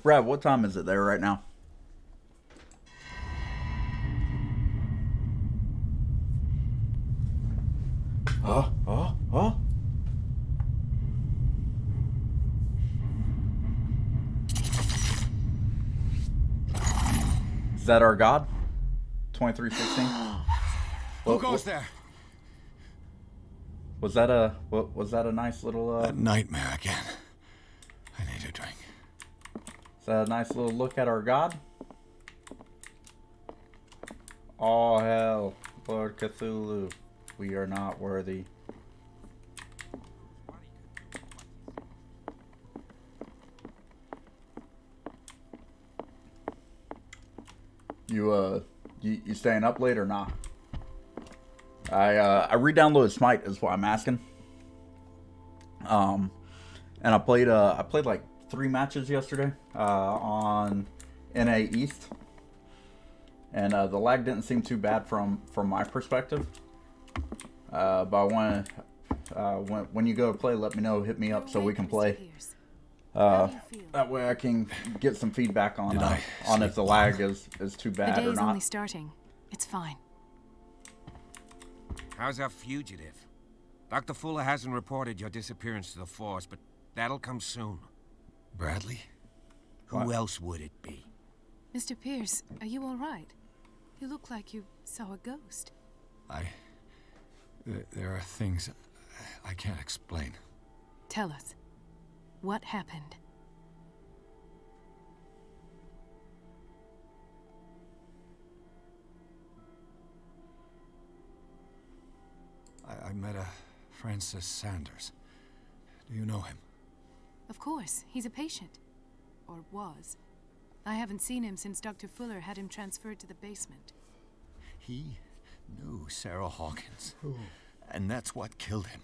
Brad, what time is it there right now? Huh? Is that our God? 2316? Who goes there? Was that a nice little A nightmare again. I need a drink. is that a nice little look at our God? Oh hell, Lord Cthulhu, we are not worthy. You staying up late or not? I re-downloaded Smite is what I'm asking. And I played like 3 matches yesterday on NA East, and the lag didn't seem too bad from my perspective. But I want when you go to play, let me know, hit me up so we can play. That way I can get some feedback on if the lag is too bad or not. The day is only starting. It's fine. How's our fugitive? Dr. Fuller hasn't reported your disappearance to the Force, but that'll come soon. Bradley? Who else would it be? Mr. Pierce, are you all right? You look like you saw a ghost. There are things I can't explain. Tell us. What happened? I met a Francis Sanders. Do you know him? Of course, he's a patient. Or was. I haven't seen him since Dr. Fuller had him transferred to the basement. He knew Sarah Hawkins. And that's what killed him.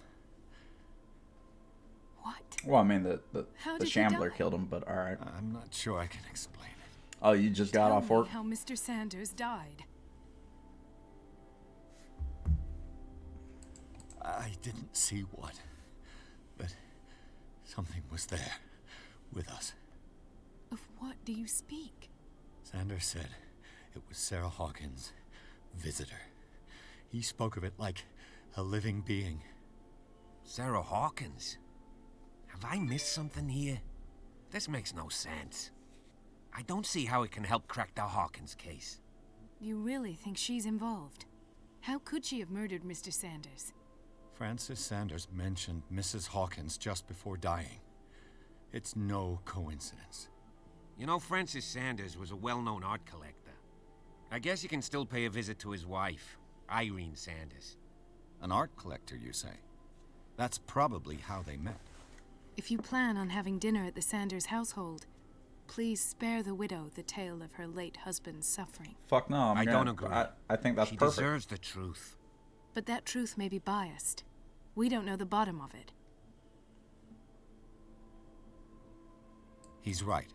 What? Well, I mean, the did he Shambler die? killed him, but alright. I'm not sure I can explain it. Oh, you just got Tell off me work? how Mr. Sanders died. I didn't see what, but something was there with us. Of what do you speak? Sanders said it was Sarah Hawkins' visitor. He spoke of it like a living being. Sarah Hawkins? Have I missed something here? This makes no sense. I don't see how it can help crack the Hawkins case. You really think she's involved? How could she have murdered Mr. Sanders? Francis Sanders mentioned Mrs. Hawkins just before dying. It's no coincidence. You know, Francis Sanders was a well-known art collector. I guess you can still pay a visit to his wife, Irene Sanders. An art collector, you say? That's probably how they met. If you plan on having dinner at the Sanders household, please spare the widow the tale of her late husband's suffering. Fuck no, I don't agree. I think that's she perfect. deserves the truth. But that truth may be biased. We don't know the bottom of it. He's right.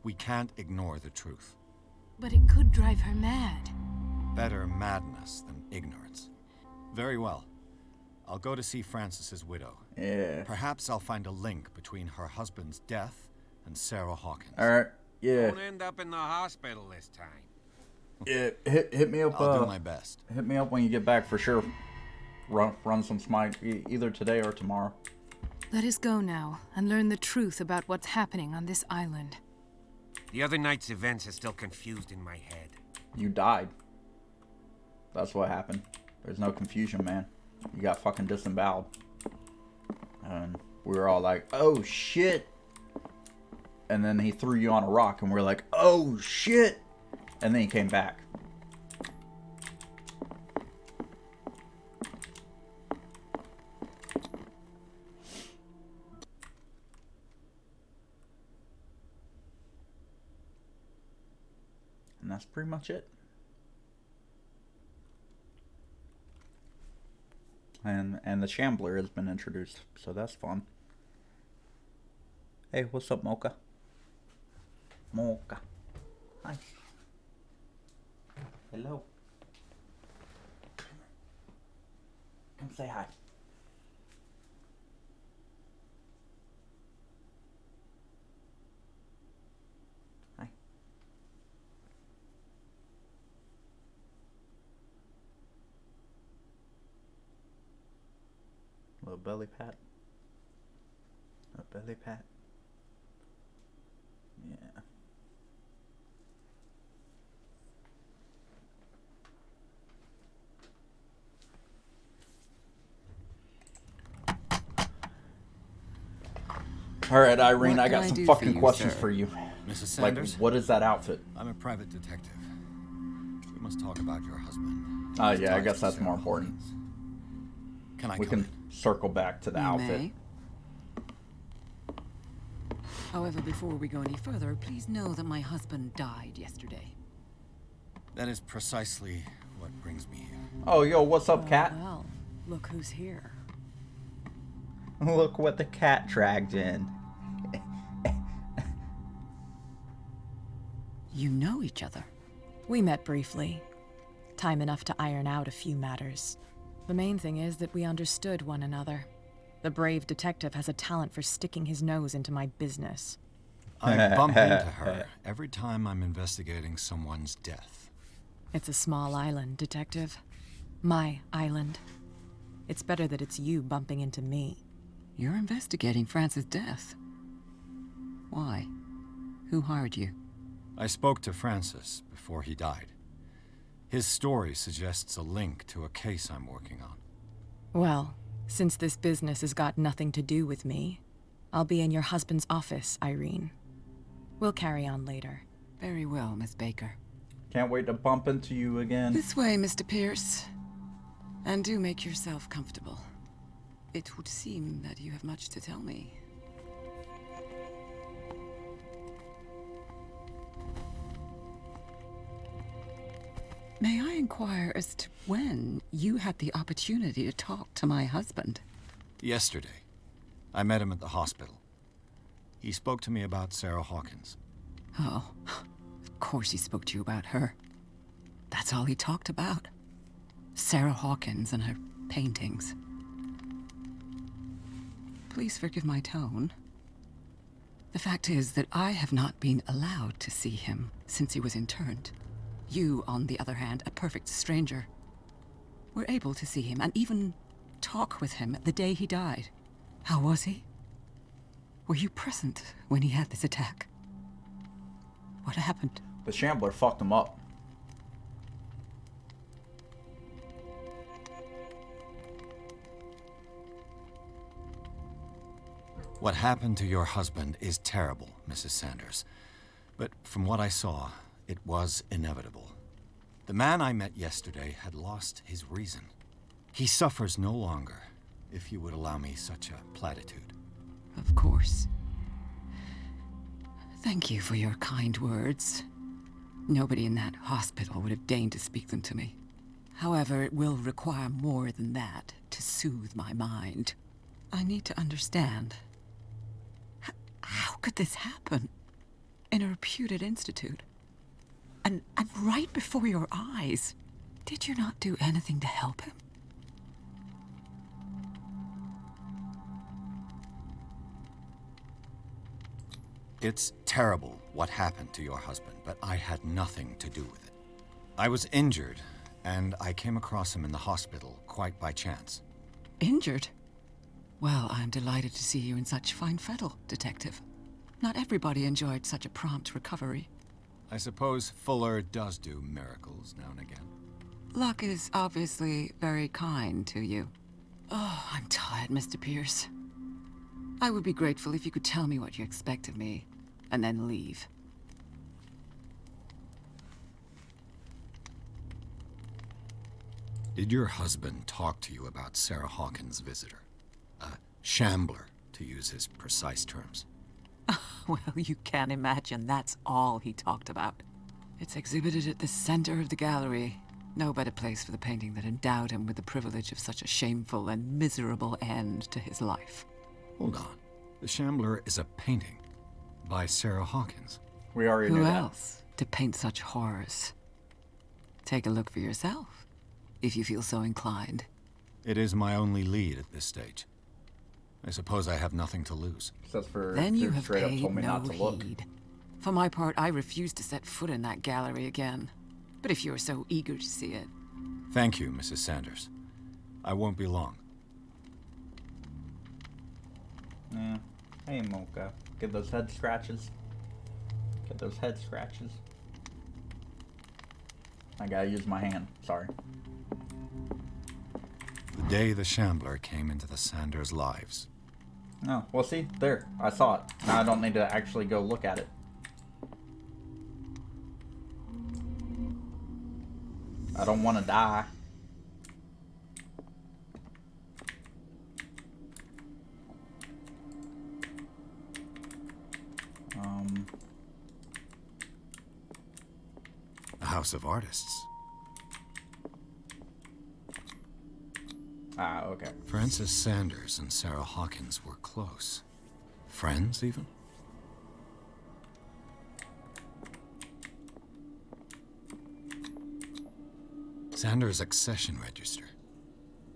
We can't ignore the truth. But it could drive her mad. Better madness than ignorance. Very well. I'll go to see Francis's widow. Yeah. Perhaps I'll find a link between her husband's death and Sarah Hawkins. Alright. Yeah. Don't end up in the hospital this time. Yeah. Hit me up. I'll do my best. Hit me up when you get back for sure. Run some Smite either today or tomorrow. Let us go now and learn the truth about what's happening on this island. The other night's events are still confused in my head. You died. That's what happened. There's no confusion, man. You got fucking disemboweled. And we were all like, oh shit. And then he threw you on a rock and we're like, oh shit. And then he came back. And that's pretty much it. And the Shambler has been introduced, so that's fun. Hey, what's up, Mocha? Mocha. Hi. Hello. Come say hi. belly pat. A belly pat. Yeah. All right, Irene, I got some fucking questions for you. Mrs. Like, Sanders? what is that outfit? I'm a private detective. We must talk about your husband. Oh, His yeah, I ties guess to that's Sarah more important. Hawkins. Can I We come can circle back to the You outfit. may. However, before we go any further, please know that my husband died yesterday. in? That is precisely what brings me here. Oh, yo, what's up, cat? Well, look who's here. Look what the cat dragged in. You know each other. We met briefly. Time enough to iron out a few matters. The main thing is that we understood one another. The brave detective has a talent for sticking his nose into my business. I bump into her every time I'm investigating someone's death. It's a small island, detective. My island. It's better that it's you bumping into me. You're investigating Francis' death. Why? Who hired you? I spoke to Francis before he died. His story suggests a link to a case I'm working on. Well, since this business has got nothing to do with me, I'll be in your husband's office, Irene. We'll carry on later. Very well, Miss Baker. Can't wait to bump into you again. This way, Mr. Pierce. And do make yourself comfortable. It would seem that you have much to tell me. May I inquire as to when you had the opportunity to talk to my husband? Yesterday, I met him at the hospital. He spoke to me about Sarah Hawkins. Oh, of course he spoke to you about her. That's all he talked about. Sarah Hawkins and her paintings. Please forgive my tone. The fact is that I have not been allowed to see him since he was interned. You, on the other hand, a perfect stranger, were able to see him and even talk with him the day he died. How was he? Were you present when he had this attack? What happened? The Shambler fucked him up. What happened to your husband is terrible, Mrs. Sanders. But from what I saw, it was inevitable. The man I met yesterday had lost his reason. He suffers no longer, if you would allow me such a platitude. Of course. Thank you for your kind words. Nobody in that hospital would have deigned to speak them to me. However, it will require more than that to soothe my mind. I need to understand. How could this happen? In a reputed institute? And right before your eyes. Did you not do anything to help him? It's terrible what happened to your husband, but I had nothing to do with it. I was injured, and I came across him in the hospital quite by chance. Injured? Well, I'm delighted to see you in such fine fettle, Detective. Not everybody enjoyed such a prompt recovery. I suppose Fuller does do miracles now and again. Luck is obviously very kind to you. Oh, I'm tired, Mr. Pierce. I would be grateful if you could tell me what you expect of me, and then leave. Did your husband talk to you about Sarah Hawkins' visitor? A shambler, to use his precise terms. Well, you can imagine that's all he talked about. It's exhibited at the center of the gallery. No better place for the painting that endowed him with the privilege of such a shameful and miserable end to his life. Hold on. The Shambler is a painting by Sarah Hawkins. We already Who knew that. else to paint such horrors? Take a look for yourself, if you feel so inclined. It is my only lead at this stage. I suppose I have nothing to lose. Except for Then you dude have straight up paid told me no not to look. heed. For my part, I refuse to set foot in that gallery again. But if you're so eager to see it... Thank you, Mrs. Sanders. I won't be long. Yeah. Hey, Mocha. Get those head scratches. Get those head scratches. I gotta use my hand. Sorry. The day the Shambler came into the Sanders' lives. No, well, see, there. I saw it. Now I don't need to actually go look at it. I don't want to die. A house of artists. Ah, okay. Francis Sanders and Sarah Hawkins were close. Friends, even? Sanders' accession register.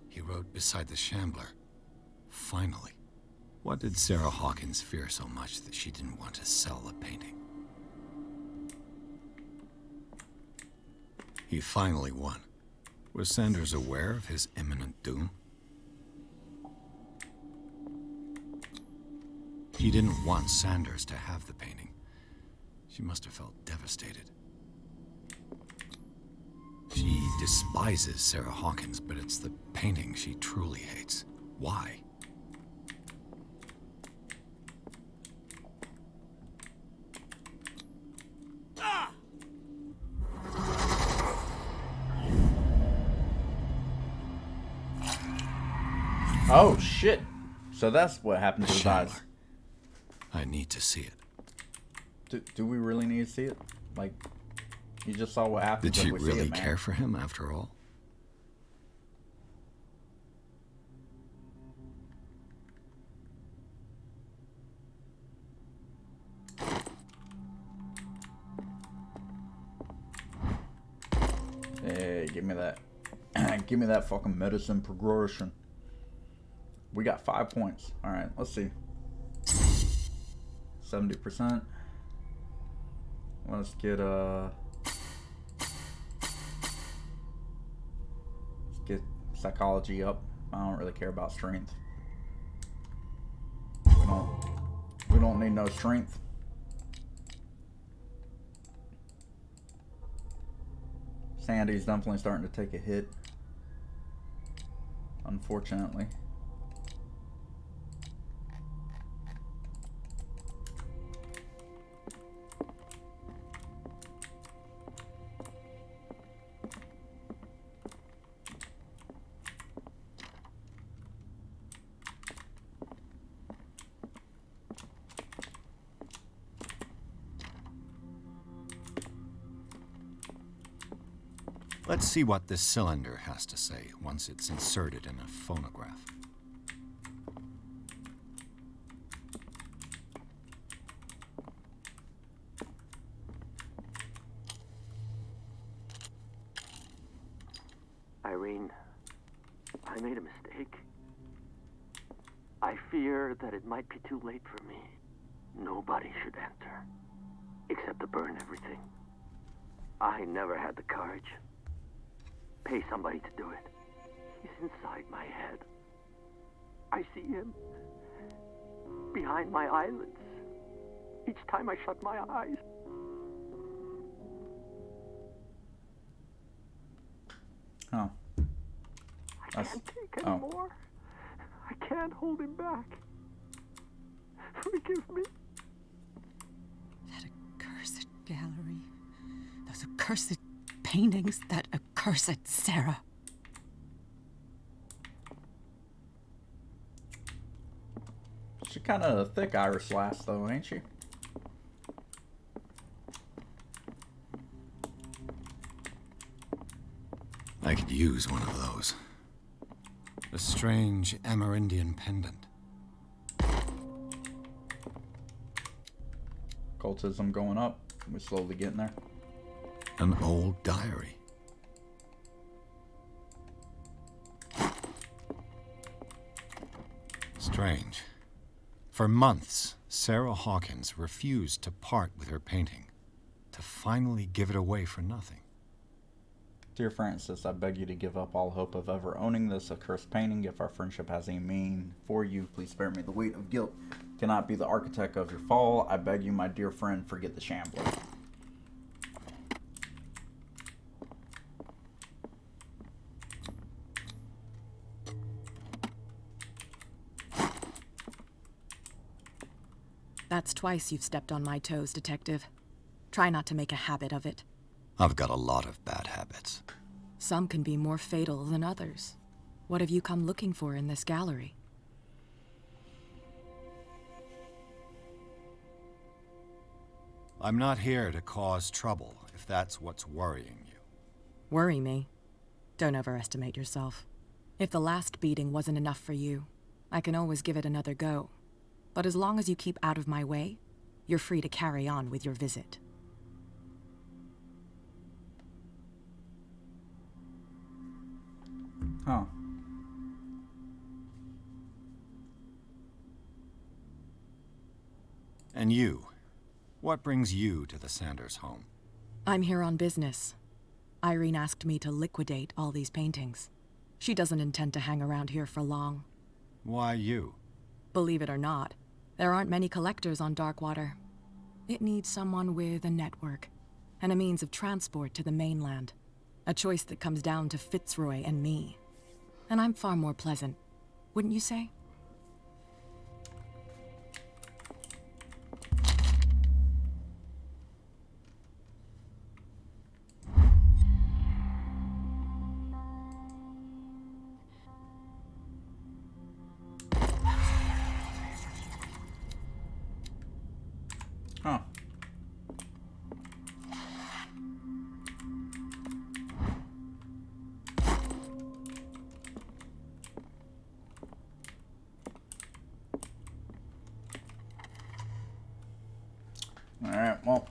He wrote beside the Shambler, "Finally." What did Sarah Hawkins fear so much that she didn't want to sell the painting? He finally won. Was Sanders aware of his imminent doom? He didn't want Sanders to have the painting. She must have felt devastated. She despises Sarah Hawkins, but it's the painting she truly hates. Why? Oh, shit. So that's what happened to his Shambler. eyes. I need to see it. Do we really need to see it? Like, you just saw what happened. Did she if we see really it, man. care for him after all? Hey, give me that. Give me that fucking medicine progression. We got 5 points. All right, let's see. 70%. Let's get psychology up. I don't really care about strength. We don't need no strength. Sandy's definitely starting to take a hit. Unfortunately. Let's see what this cylinder has to say once it's inserted in a phonograph. Irene, I made a mistake. I fear that it might be too late for me. Nobody should enter, except to burn everything. I never had the courage. Pay somebody to do it. He's inside my head. I see him behind my eyelids each time I shut my eyes. Oh. I can't take anymore. I can't hold him back. Forgive me. That accursed gallery. Those accursed paintings. That accursed Sarah. She's kind of a thick Irish lass, though, ain't she? I could use one of those. A strange Amerindian pendant. Cultism going up. We're slowly getting there. An old diary. Strange. For months, Sarah Hawkins refused to part with her painting, to finally give it away for nothing. Dear Francis, I beg you to give up all hope of ever owning this accursed painting. If our friendship has any meaning for you, please spare me the weight of guilt. Cannot be the architect of your fall. I beg you, my dear friend, forget the shambler. That's twice you've stepped on my toes, Detective. Try not to make a habit of it. I've got a lot of bad habits. Some can be more fatal than others. What have you come looking for in this gallery? I'm not here to cause trouble, if that's what's worrying you. Worry me? Don't overestimate yourself. If the last beating wasn't enough for you, I can always give it another go. But as long as you keep out of my way, you're free to carry on with your visit. Huh. And you? What brings you to the Sanders home? I'm here on business. Irene asked me to liquidate all these paintings. She doesn't intend to hang around here for long. Why you? Believe it or not, there aren't many collectors on Darkwater. It needs someone with a network, and a means of transport to the mainland. A choice that comes down to Fitzroy and me. And I'm far more pleasant, wouldn't you say? Huh. Alright, well,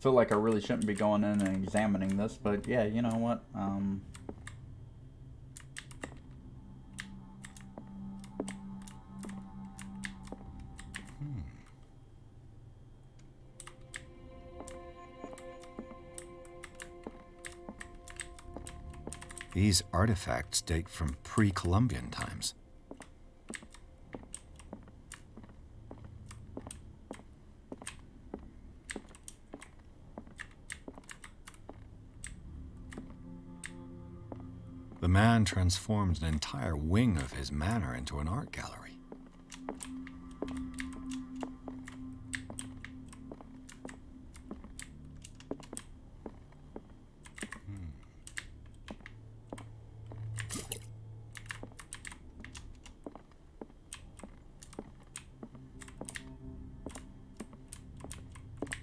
feel like I really shouldn't be going in and examining this, but yeah, you know what? These artifacts date from pre-Columbian times. The man transformed an entire wing of his manor into an art gallery.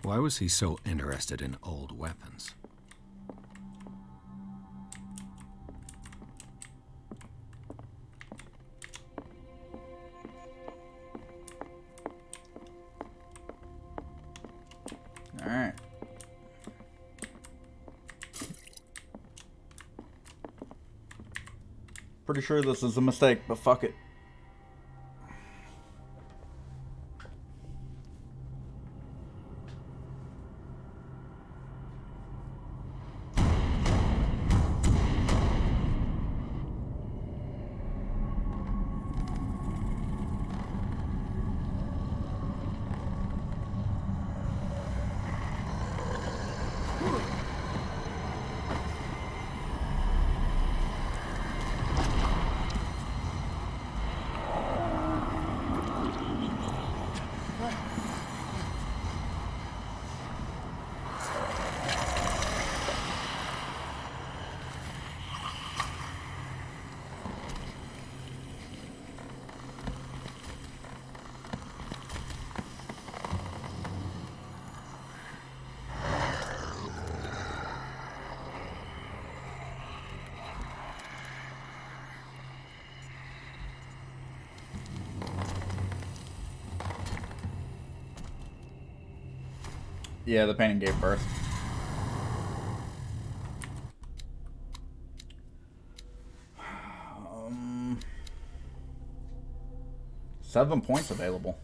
Why was he so interested in old weapons? Alright. Pretty sure this is a mistake, but fuck it. Yeah, the painting gave birth. Um, 7 points available.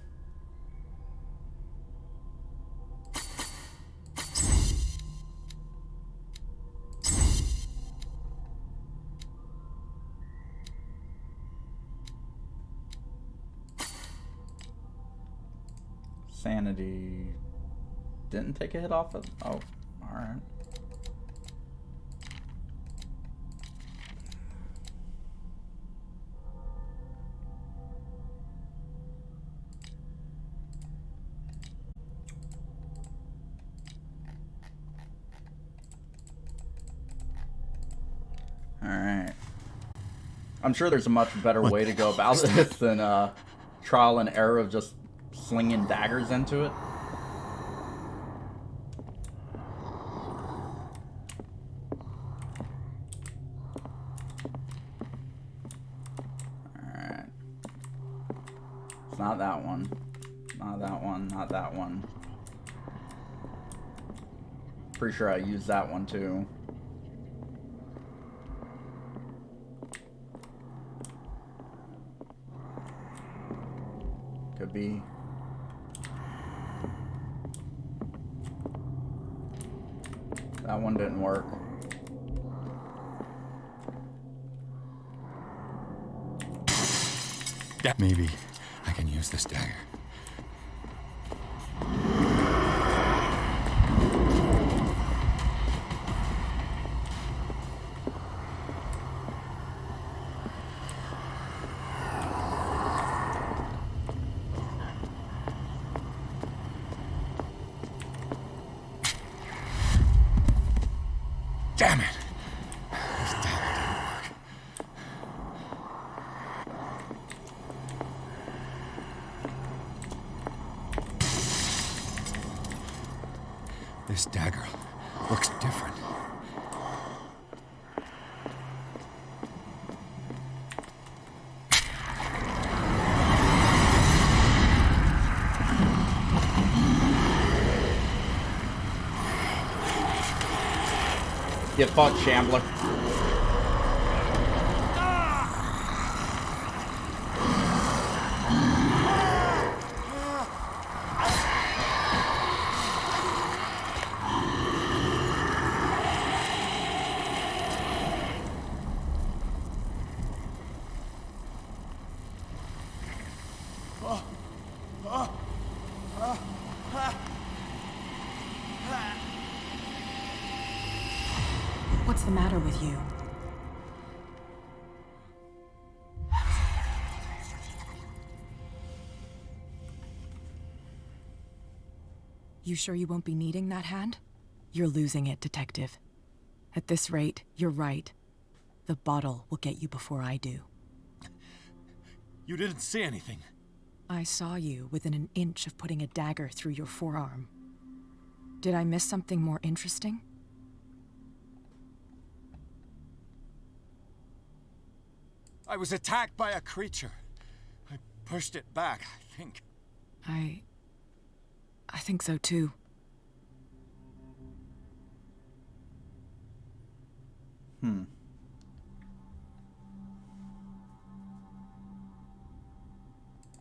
Sanity didn't take a hit off of. Oh, all right. Alright. I'm sure there's a much better way to go about this than trial and error of just slinging daggers into it. Alright. It's not that one. Not that one. Not that one. Pretty sure I used that one too. Could be. That one didn't work. Maybe I can use this dagger. Damn it! This dagger didn't work. This dagger looks different. Get fucked, Shambler. What's the matter with you? You sure you won't be needing that hand? You're losing it, Detective. At this rate, you're right. The bottle will get you before I do. You didn't see anything. I saw you within an inch of putting a dagger through your forearm. Did I miss something more interesting? I was attacked by a creature. I pushed it back, I think. I think so too.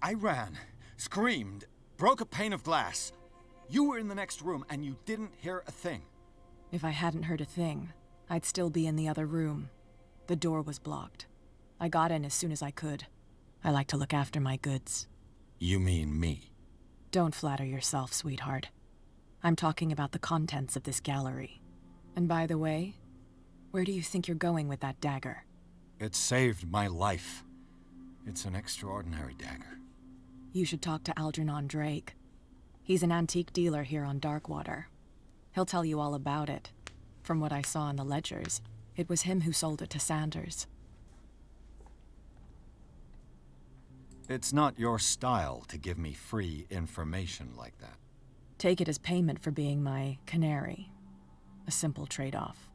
I ran, screamed, broke a pane of glass. You were in the next room and you didn't hear a thing. If I hadn't heard a thing, I'd still be in the other room. The door was blocked. I got in as soon as I could. I like to look after my goods. You mean me? Don't flatter yourself, sweetheart. I'm talking about the contents of this gallery. And by the way, where do you think you're going with that dagger? It saved my life. It's an extraordinary dagger. You should talk to Algernon Drake. He's an antique dealer here on Darkwater. He'll tell you all about it. From what I saw in the ledgers, it was him who sold it to Sanders. It's not your style to give me free information like that. Take it as payment for being my canary. A simple trade-off.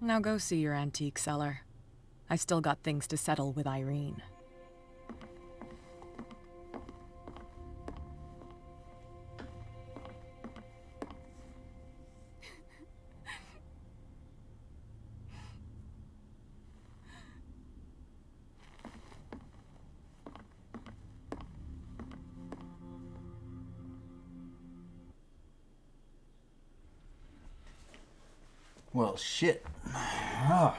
Now go see your antique seller. I still got things to settle with Irene. Well, shit. Ah.